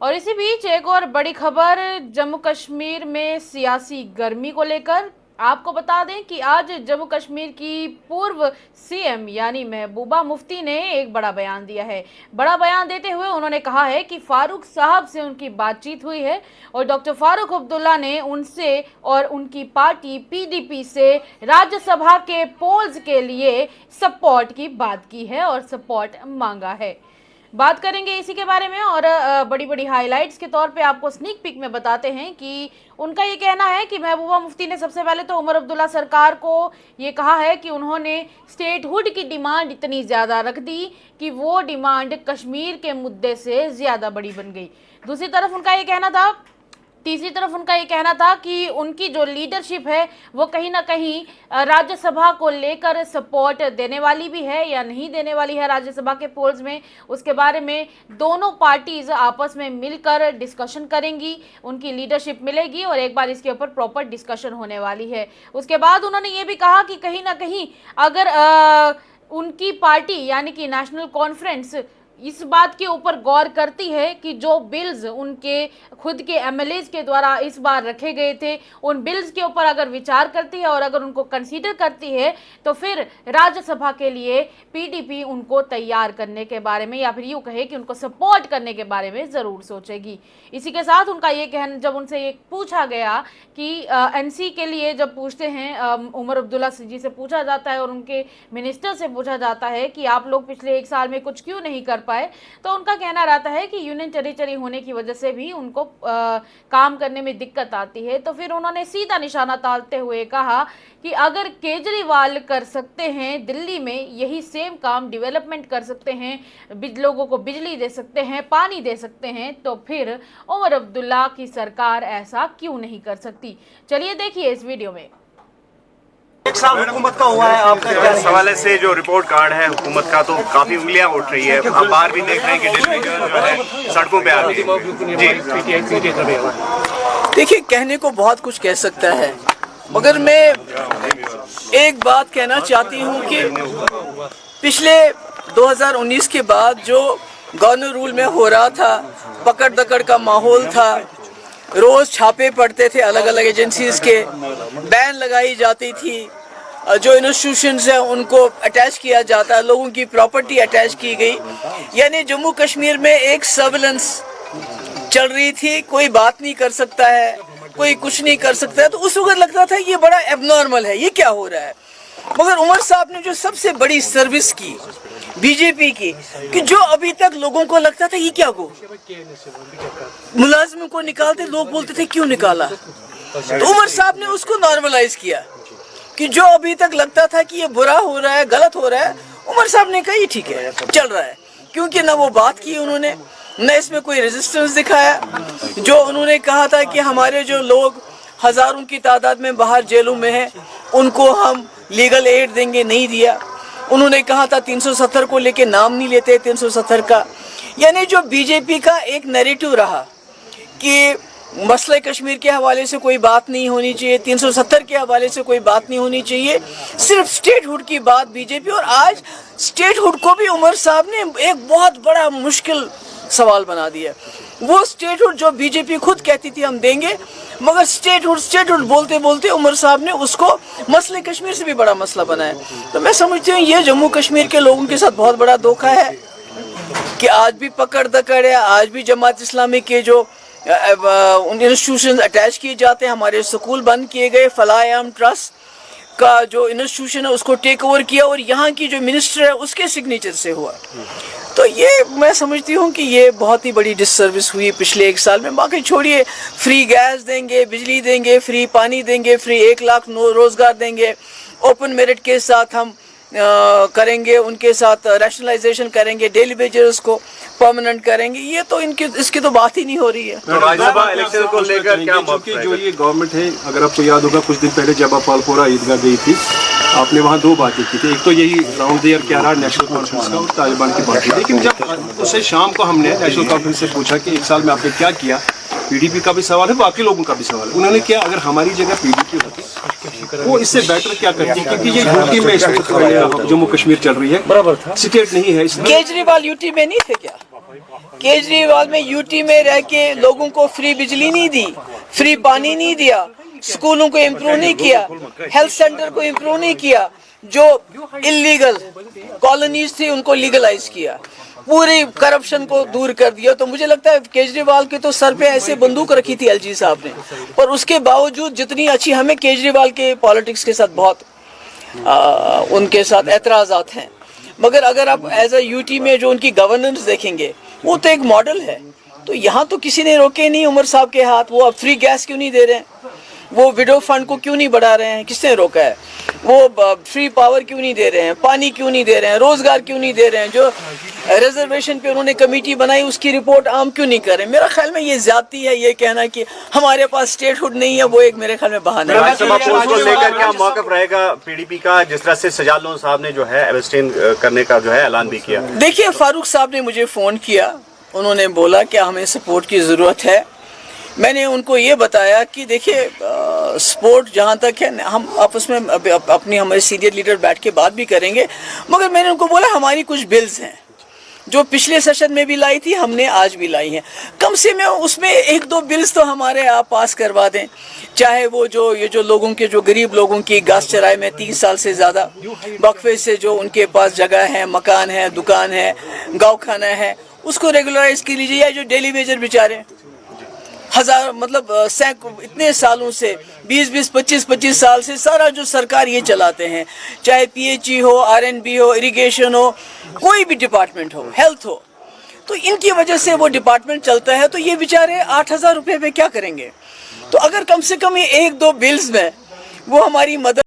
और इसी बीच एक और बड़ी खबर जम्मू कश्मीर में सियासी गर्मी को लेकर। आपको बता दें कि आज जम्मू कश्मीर की पूर्व सीएम यानी महबूबा मुफ्ती ने एक बड़ा बयान दिया है। बड़ा बयान देते हुए उन्होंने कहा है कि फारूक साहब से उनकी बातचीत हुई है और डॉक्टर फारूक अब्दुल्ला ने उनसे और उनकी पार्टी पीडीपी से राज्यसभा के पोल्स के लिए सपोर्ट की बात की है और सपोर्ट मांगा है। बात करेंगे इसी के बारे में और बड़ी बड़ी हाइलाइट्स के तौर पे आपको स्नीक पिक में बताते हैं कि उनका ये कहना है कि महबूबा मुफ्ती ने सबसे पहले तो उमर अब्दुल्ला सरकार को ये कहा है कि उन्होंने स्टेटहुड की डिमांड इतनी ज़्यादा रख दी कि वो डिमांड कश्मीर के मुद्दे से ज़्यादा बड़ी बन गई। दूसरी तरफ उनका ये कहना था तीसरी तरफ उनका ये कहना था कि उनकी जो लीडरशिप है वो कहीं ना कहीं राज्यसभा को लेकर सपोर्ट देने वाली भी है या नहीं देने वाली है राज्यसभा के पोल्स में, उसके बारे में दोनों पार्टीज आपस में मिलकर डिस्कशन करेंगी, उनकी लीडरशिप मिलेगी और एक बार इसके ऊपर प्रॉपर डिस्कशन होने वाली है। उसके बाद उन्होंने ये भी कहा कि कहीं ना कहीं अगर उनकी पार्टी यानी कि नेशनल कॉन्फ्रेंस इस बात के ऊपर गौर करती है कि जो बिल्स उनके खुद के एमएलएज के द्वारा इस बार रखे गए थे उन बिल्स के ऊपर अगर विचार करती है और अगर उनको कंसीडर करती है तो फिर राज्यसभा के लिए पीडीपी उनको तैयार करने के बारे में या फिर यूँ कहे कि उनको सपोर्ट करने के बारे में ज़रूर सोचेगी। इसी के साथ उनका ये कहना, जब उनसे ये पूछा गया कि एनसी के लिए जब पूछते हैं उमर अब्दुल्ला जी से पूछा जाता है और उनके मिनिस्टर से पूछा जाता है कि आप लोग पिछले एक साल में कुछ क्यों नहीं कर पाए, तो उनका कहना रहता है कि यूनियन टेरिटरी होने की वजह से भी उनको काम करने में दिक्कत आती है। तो फिर उन्होंने सीधा निशाना डालते हुए कहा कि अगर केजरीवाल कर सकते हैं दिल्ली में यही सेम काम, डेवलपमेंट कर सकते हैं, लोगों को बिजली दे सकते हैं, पानी दे सकते हैं, तो फिर उमर अब्दुल्ला की सरकार ऐसा क्यों नहीं कर सकती। चलिए देखिए इस वीडियो में। एक साल हुकूमत का हुआ है, आपका क्या इस हवाले से जो रिपोर्ट कार्ड है हुकूमत का तो काफी उंगलियां उठ रही है। आप बाहर भी देख रहे हैं कि डिस्ट्रिक्ट जो है सड़कों पे आ रही है। जी देखिए, कहने को बहुत कुछ कह सकता है मगर मैं एक बात कहना चाहती हूँ कि पिछले 2019 के बाद जो गवर्नर रूल में हो रहा था, पकड़ दकड़ का माहौल था, रोज छापे पड़ते थे अलग अलग एजेंसीज के, बैन लगाई जाती थी, जो इंस्टीट्यूशंस हैं उनको अटैच किया जाता है, लोगों की प्रॉपर्टी अटैच की गई, यानी जम्मू कश्मीर में एक सर्विलेंस चल रही थी। कोई बात नहीं कर सकता है, कोई कुछ नहीं कर सकता है। तो उस वक्त लगता था ये बड़ा एबनॉर्मल है, ये क्या हो रहा है। मगर उमर साहब ने जो सबसे बड़ी सर्विस की बीजेपी की, कि जो अभी तक लोगों को लगता था ये क्या को मुलाजिमों को निकालते, लोग बोलते थे क्यों निकाला, तो उमर साहब ने उसको नॉर्मलाइज किया कि जो अभी तक लगता था कि ये बुरा हो रहा है, गलत हो रहा है, उमर साहब ने कहा ये ठीक है, चल रहा है। क्योंकि ना वो बात की उन्होंने, न इसमें कोई रेजिस्टेंस दिखाया। जो उन्होंने कहा था कि हमारे जो लोग हजारों की तादाद में बाहर जेलों में हैं उनको हम लीगल एड देंगे, नहीं दिया। उन्होंने कहा था 370 को लेके नाम नहीं लेते 370 का। यानी जो बीजेपी का एक नैरेटिव रहा कि मसले कश्मीर के हवाले से कोई बात नहीं होनी चाहिए, 370 के हवाले से कोई बात नहीं होनी चाहिए, सिर्फ स्टेटहुड की बात बीजेपी। और आज स्टेटहुड को भी उमर साहब ने एक बहुत बड़ा मुश्किल सवाल बना दिया। वो स्टेटहुड जो बीजेपी खुद कहती थी हम देंगे, मगर स्टेटहुड बोलते बोलते उमर साहब ने उसको मसले कश्मीर से भी बड़ा मसला बनाया। तो मैं समझती हूँ ये जम्मू कश्मीर के लोगों के साथ बहुत बड़ा धोखा है कि आज भी पकड़ दकड़ है, आज भी जमात इस्लामी के जो इंस्टीट्यूशन अटैच किए जाते हैं, हमारे स्कूल बंद किए गए, फलाह ट्रस्ट का जो इंस्टीट्यूशन है उसको टेक ओवर किया और यहाँ की जो मिनिस्टर है उसके सिग्नेचर से हुआ। तो ये मैं समझती हूँ कि ये बहुत ही बड़ी डिससर्विस हुई पिछले एक साल में। बाकी छोड़िए, फ्री गैस देंगे, बिजली देंगे, फ्री पानी देंगे, फ्री 1 लाख रोज़गार देंगे, ओपन मेरिट के साथ हम करेंगे, उनके साथ रैशनलाइजेशन करेंगे, डेली वेजेस को परमानेंट करेंगे, ये तो इसकी तो बात ही नहीं हो रही है। तो राज्यसभा इलेक्शन को लेकर क्या जो ये गवर्नमेंट है, अगर आपको याद होगा कुछ दिन पहले जब आप पालपोरा ईदगाह गई थी, आपने वहाँ 2 बातें की थी। एक तो यही राउंड द ईयर क्या रहा नेशनल कॉन्फ्रेंस का और तालिबान की बात की। लेकिन जब उससे शाम को हमने नेशनल कॉन्फ्रेंस से पूछा कि 1 साल में आपने क्या किया, पीडीपी का भी सवाल है, बाकी लोगों का भी सवाल है। उन्होंने क्या, अगर हमारी जगह पीडीपी होती वो इससे बेटर क्या करती, क्योंकि ये यूटी में इस वक्त जम्मू कश्मीर चल रही है, बराबर था, स्टेट नहीं है। केजरीवाल यूटी में नहीं थे क्या? केजरीवाल में यूटी में रह के लोगों को फ्री बिजली नहीं दी, फ्री पानी नहीं दिया, स्कूलों को इम्प्रूव नहीं किया, हेल्थ सेंटर को इम्प्रूव नहीं किया, जो इलीगल कॉलोनीज थी उनको लीगलाइज किया, पूरी करप्शन को दूर कर दिया। तो मुझे लगता है केजरीवाल के तो सर पे ऐसे बंदूक रखी थी एलजी साहब ने, पर उसके बावजूद जितनी अच्छी, हमें केजरीवाल के पॉलिटिक्स के साथ बहुत उनके साथ एतराज़ात हैं, मगर अगर आप एज अ यूटी में जो उनकी गवर्नेंस देखेंगे वो तो एक मॉडल है। तो यहाँ तो किसी ने रोके नहीं उमर साहब के हाथ, वो अब फ्री गैस क्यों नहीं दे रहे हैं, वो विडो फंड को क्यों नहीं बढ़ा रहे हैं, किसने रोका है, वो फ्री पावर क्यों नहीं दे रहे हैं, पानी क्यों नहीं दे रहे हैं, रोजगार क्यों नहीं दे रहे हैं, जो रिजर्वेशन पे उन्होंने कमेटी बनाई उसकी रिपोर्ट आम क्यों नहीं कर रहे। मेरा ख्याल में ये ज्यादती है, ये कहना कि हमारे पास स्टेटहुड नहीं है, वो एक मेरे ख्याल में बहाना है। राज्यसभा पोस्ट को लेकर क्या मौक़िफ़ रहेगा पीडीपी का, जिस तरह से सजाद लोन साहब ने जो है एब्सटेन करने का जो है ऐलान भी किया? देखिए, फारूक साहब ने मुझे फ़ोन किया, उन्होंने बोला कि हमें सपोर्ट की ज़रूरत है। मैंने उनको ये बताया कि देखिए सपोर्ट जहाँ तक है हम आपस में अपनी हमारे सीनियर लीडर बैठ के बात भी करेंगे, मगर मैंने उनको बोला हमारी कुछ बिल्स हैं जो पिछले सेशन में भी लाई थी, हमने आज भी लाई हैं, कम से कम उसमें एक दो बिल्स तो हमारे आप पास करवा दें, चाहे वो जो ये जो लोगों के जो गरीब लोगों की घास चराई में 3 साल से ज़्यादा वक्फे से जो उनके पास जगह है, मकान है, दुकान है, गाँव खाना है, उसको रेगुलराइज कर लीजिए। या जो डेली वेजर बेचारे हजार मतलब इतने सालों से 20-20, 25-25 साल से सारा जो सरकार ये चलाते हैं, चाहे पीएचई हो, आरएनबी हो, इरिगेशन हो, कोई भी डिपार्टमेंट हो, हेल्थ हो, तो इनकी वजह से वो डिपार्टमेंट चलता है। तो ये बेचारे 8,000 रुपये में क्या करेंगे? तो अगर कम से कम ये 1-2 बिल्स में वो हमारी मदद